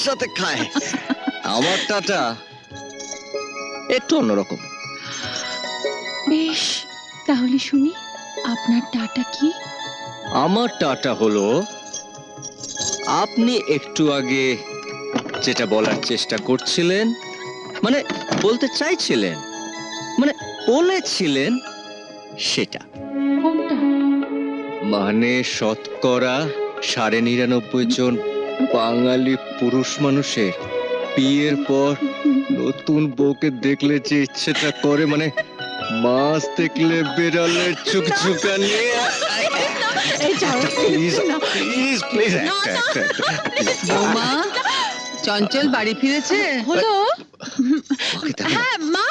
সাথে খায়। আমার টাটা একটু অন্যরকম। বেশ, তাহলে শুনি আপনার টাটা কি? আমার টাটা হলো, আপনি একটু আগে যেটা বলার চেষ্টা করছিলেন, মানে বলতে চাইছিলেন, মানে বলেছিলেন সেটা। কোনটা? মানে শতকরা ৯৯.৫ জন বাঙালি পুরুষ মানুষের বিয়ের পর নতুন বউকে দেখলে যে ইচ্ছেটা করে, মানে মাছ দেখলে বিড়ালের চুকচুকানি। প্লিজ প্লিজ প্লিজ বৌমা, চঞ্চল বাড়ি ফিরেছে? হলো। ওকে দেখো না। হ্যাঁ মা,